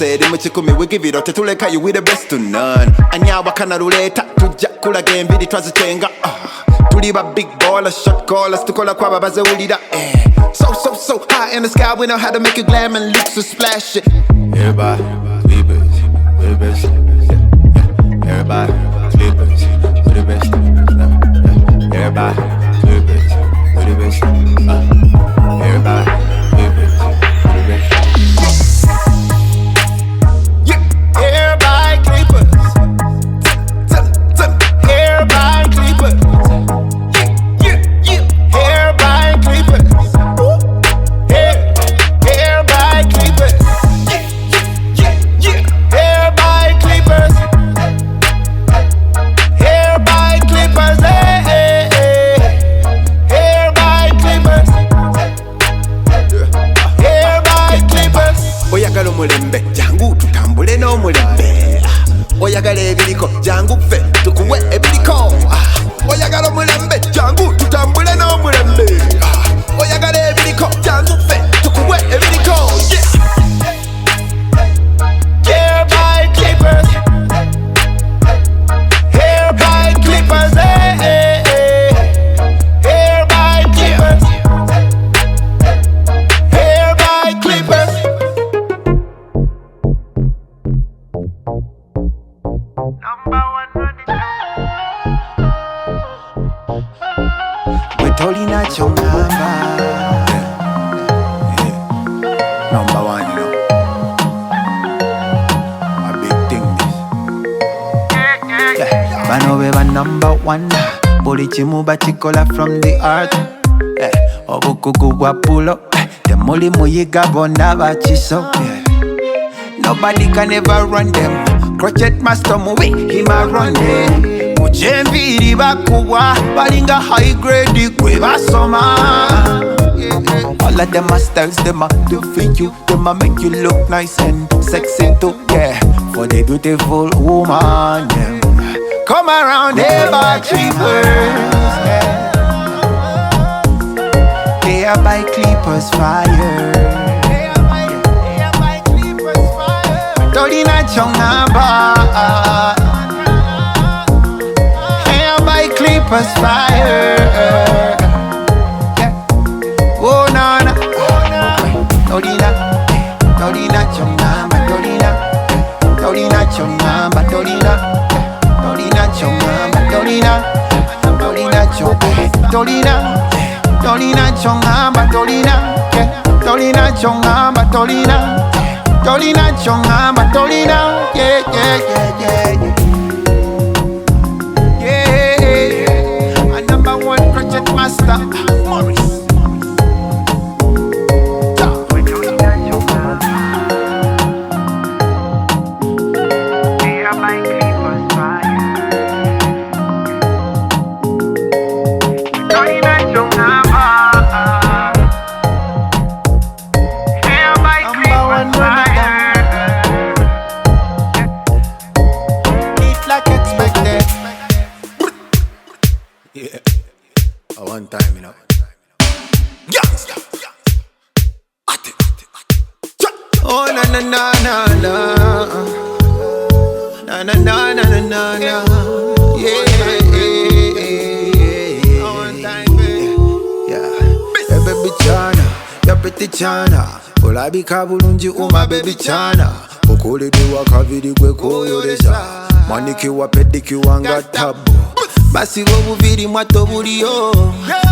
said muchikumi we give it out tuleka you with the best to none anyawa kana ruleta tujja kulaga embiri twazitenga tuli ba big baller shot callers tukola kwa babaze ulira so high in the sky we know how to make it glam and look so splash it. Everybody Clipperz we the best, yeah. Everybody Clipperz we the best, yeah. Everybody Clipperz we the best, everybody Clipperz we the best. Mulembe jangu tutambule no mulembe oyagala ebiriko jangu ffe tukuwe ebiriko oyagala mulembe jangu tutambule no mulembe oyagala ebiriko jangu ffe tukuwe ebiriko hair by Clipperz hair by Clipperz hair by Clipperz hair by Clipperz. Tolina chongamba number one, you know. A big thing this. Bano beba number one. Buli chimu bachikola from the art. Obukugu wapulo. The muli muyiga bona bachiso. Nobody can ever run them. Crochet master movie, him a run them. Ujemviri bakuwa, balinga high grade kwe basoma. All of them are styles, them a do for you. Them a make you look nice and sexy too, yeah. For the beautiful woman, yeah. Come around here by Clipperz, yeah. They are by Clipperz fire. Tolina chongamba hair by Clipperz fire, yeah. Oh na na, Tolina chongamba, Tolina chongamba, Tolina chongamba, Tolina chongamba, Tolina chongamba, Tolina chongamba, Tolina, yeah. Yeah, a number one project master, Morris. Yeah, one time, you know. Gangsta. Oh na na na na na na na na na na. Yeah. One time, baby. Yeah. Hey, baby Chana, ya pretty Chana. Olabika bulungi uma baby Chana. Okuliddwa kaviri gwe koyolesa. Manikiwa pedikiwa nga tabu. Basiba obuviri mwato buliyo.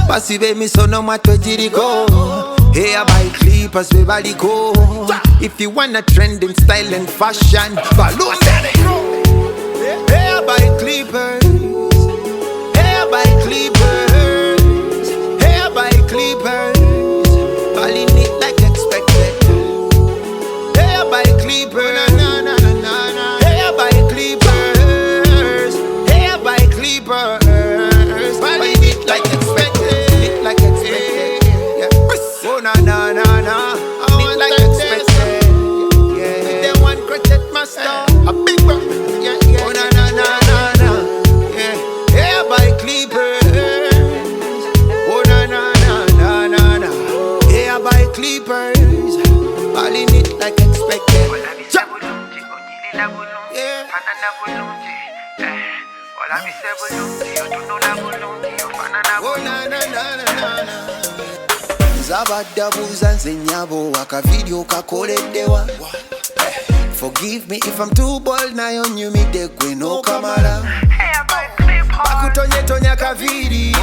Basiba emisono mwato giriko. Hair by Clipperz we baliko. If you wanna trend in style and fashion, balloon daddy. Hair by Clipperz. Hair by Clipperz. Hair by Clipperz. Balling it like expected. Hair by Clipperz. Hair by Clipperz. Hair by Clipperz. Balling it like expected. It like expected. Yeah. Oh na na na na. It like expected. Yeah. They want crochet master. A big one. Yeah. Oh na na na na na. Yeah. Hair by Clipperz. Oh na na na na na na. Hair by Clipperz. Balling it like expected. bulungi, wala bise bulungi, otunula bulungi, ofanana bulungi. Zabadabuza nze nyabo akavideo kakoleddewa. Forgive me if I'm too bold, nayo nyumide gwe n'okamala. Bakutonyetonya kaviri,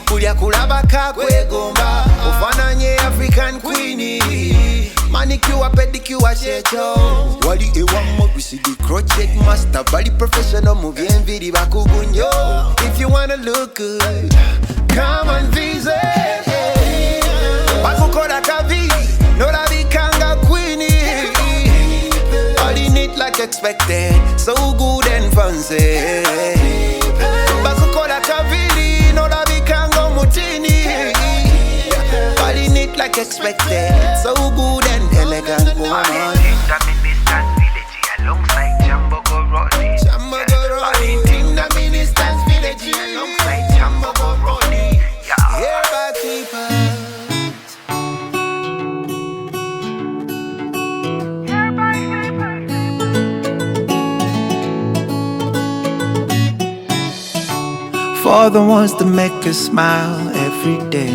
kulya kulaba kakwegomba, ofananye African queenie. Manicure, pedicure, checho. Wali ewamu, we see the crochet master, body professional, movie and video bakugunyo. If you wanna look good, come and visit. Bakukola kaviri, no la bikanga queenie. Body neat like expected, so good and fancy. Bakukola kaviri, no la bikanga mutini. Body neat like expected, so good and elegant woman. Ministers Village alongside Jambo Goroni. Jambo Goroni. The Ministers Village alongside Jambo Goroni. Here by Clipperz. For the ones that make us smile every day,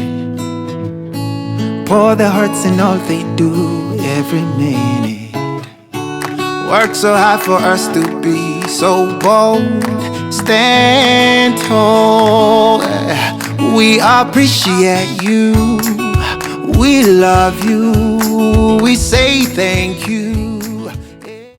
pour their hearts in all they do every minute. Work so hard for us to be so bold. Stand tall. We appreciate you. We love you. We say thank you.